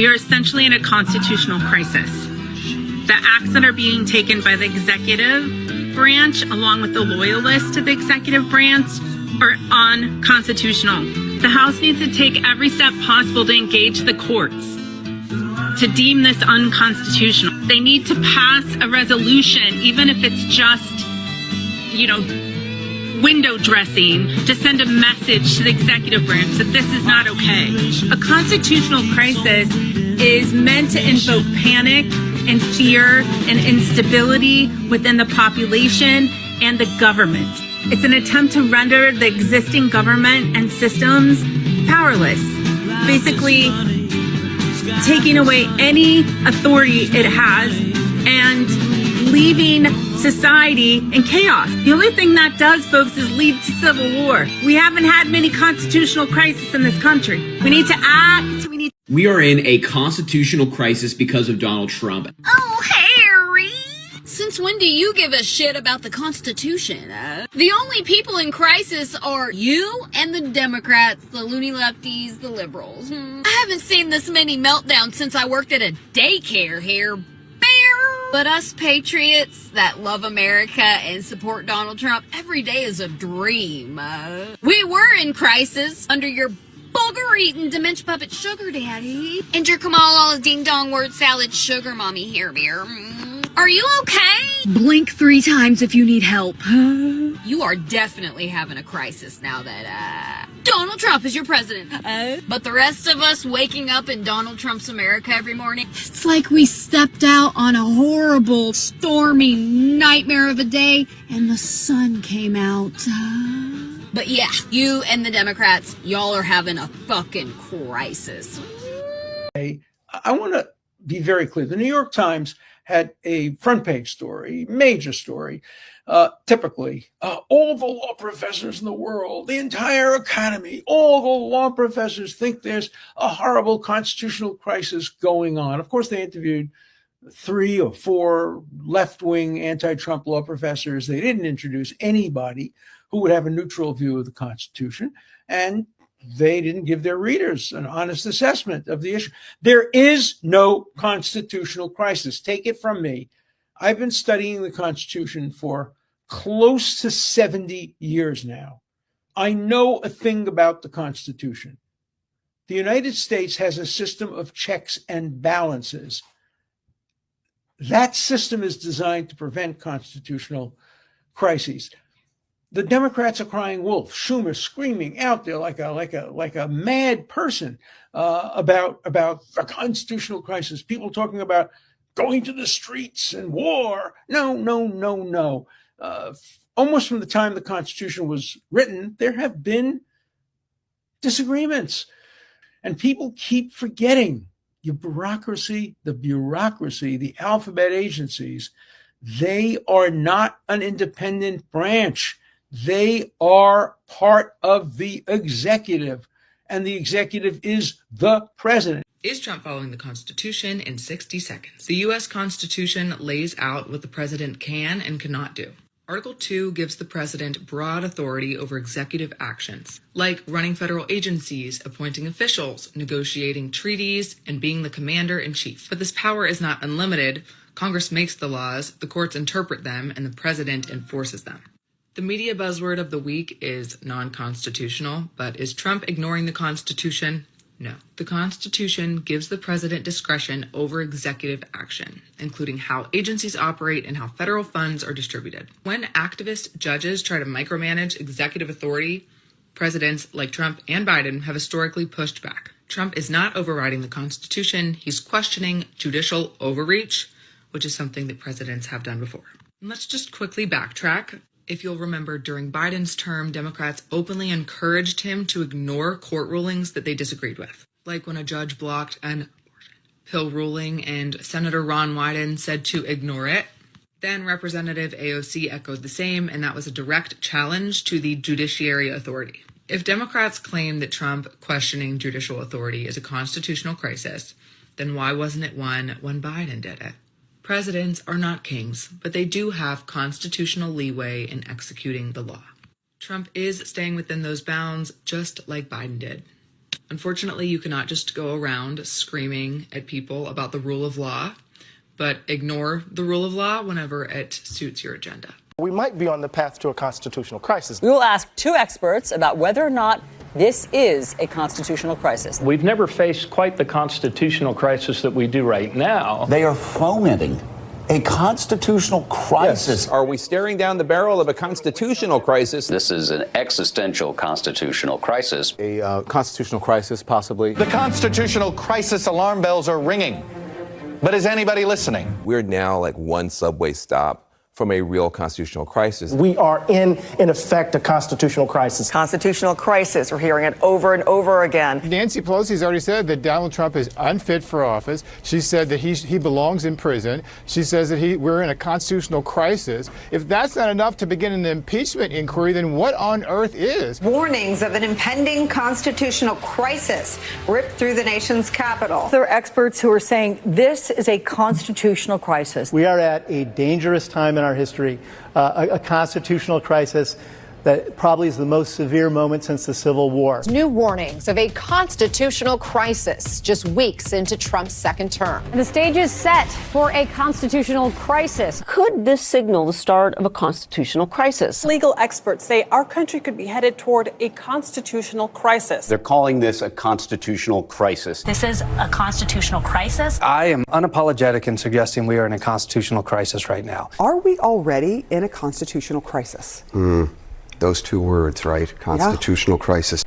We are essentially in a constitutional crisis. The acts that are being taken by the executive branch, along with the loyalists to the executive branch, are unconstitutional. The House needs to take every step possible to engage the courts to deem this unconstitutional. They need to pass a resolution, even if it's just, window dressing, to send a message to the executive branch that this is not okay. A constitutional crisis is meant to invoke panic and fear and instability within the population and the government. It's an attempt to render the existing government and systems powerless, basically taking away any authority it has and leaving society in chaos. The only thing that does, folks, is lead to civil war. We haven't had many constitutional crises in this country. We need to act. We are in a constitutional crisis because of Donald Trump. Oh, Harry! Since when do you give a shit about the Constitution? The only people in crisis are you and the Democrats, the loony lefties, the liberals. I haven't seen this many meltdowns since I worked at a daycare here. But us patriots that love America and support Donald Trump, every day is a dream. We were in crisis under your booger-eating dementia puppet sugar daddy and your Kamala ding-dong word salad sugar mommy here, beer. Are you okay? Blink 3 times if you need help. You are definitely having a crisis now that, Donald Trump is your president. But the rest of us waking up in Donald Trump's America every morning, it's like we stepped out on a horrible, stormy nightmare of a day and the sun came out. But yeah, you and the Democrats, y'all are having a fucking crisis. I want to be very clear. The New York Times had a front page story, major story, typically, all the law professors in the world, the entire academy, all the law professors think there's a horrible constitutional crisis going on. Of course, they interviewed 3 or 4 left-wing anti-Trump law professors. They didn't introduce anybody who would have a neutral view of the Constitution, and they didn't give their readers an honest assessment of the issue. There is no constitutional crisis. Take it from me. I've been studying the Constitution for close to 70 years now. I know a thing about the Constitution. The United States has a system of checks and balances. That system is designed to prevent constitutional crises. The Democrats are crying wolf. Schumer screaming out there like a mad person about a constitutional crisis. People talking about going to the streets and war. No. Almost from the time the Constitution was written, there have been disagreements, and people keep forgetting the bureaucracy, the alphabet agencies. They are not an independent branch. They are part of the executive, and the executive is the president. Is Trump following the Constitution in 60 seconds? The U.S. Constitution lays out what the president can and cannot do. Article 2 gives the president broad authority over executive actions, like running federal agencies, appointing officials, negotiating treaties, and being the commander-in-chief. But this power is not unlimited. Congress makes the laws, the courts interpret them, and the president enforces them. The media buzzword of the week is non-constitutional, but is Trump ignoring the Constitution? No. The Constitution gives the president discretion over executive action, including how agencies operate and how federal funds are distributed. When activist judges try to micromanage executive authority, presidents like Trump and Biden have historically pushed back. Trump is not overriding the Constitution. He's questioning judicial overreach, which is something that presidents have done before. And let's just quickly backtrack. If you'll remember, during Biden's term, Democrats openly encouraged him to ignore court rulings that they disagreed with, like when a judge blocked an abortion pill ruling and Senator Ron Wyden said to ignore it. Then Representative AOC echoed the same, and that was a direct challenge to the judiciary authority. If Democrats claim that Trump questioning judicial authority is a constitutional crisis, then why wasn't it one when Biden did it? Presidents are not kings, but they do have constitutional leeway in executing the law. Trump is staying within those bounds, just like Biden did. Unfortunately, you cannot just go around screaming at people about the rule of law, but ignore the rule of law whenever it suits your agenda. We might be on the path to a constitutional crisis. We will ask two experts about whether or not this is a constitutional crisis. We've never faced quite the constitutional crisis that we do right now. They are fomenting a constitutional crisis. Yes. Are we staring down the barrel of a constitutional crisis? This is an existential constitutional crisis. A constitutional crisis, possibly. The constitutional crisis alarm bells are ringing. But is anybody listening? We're now like one subway stop from a real constitutional crisis. We are in effect, a constitutional crisis. Constitutional crisis. We're hearing it over and over again. Nancy Pelosi's already said that Donald Trump is unfit for office. She said that he belongs in prison. She says that we're in a constitutional crisis. If that's not enough to begin an impeachment inquiry, then what on earth is? Warnings of an impending constitutional crisis ripped through the nation's capital. There are experts who are saying this is a constitutional crisis. We are at a dangerous time in our history, a constitutional crisis that probably is the most severe moment since the Civil War. New warnings of a constitutional crisis just weeks into Trump's second term. The stage is set for a constitutional crisis. Could this signal the start of a constitutional crisis? Legal experts say our country could be headed toward a constitutional crisis. They're calling this a constitutional crisis. This is a constitutional crisis. I am unapologetic in suggesting we are in a constitutional crisis right now. Are we already in a constitutional crisis? Those two words, right? Constitutional crisis.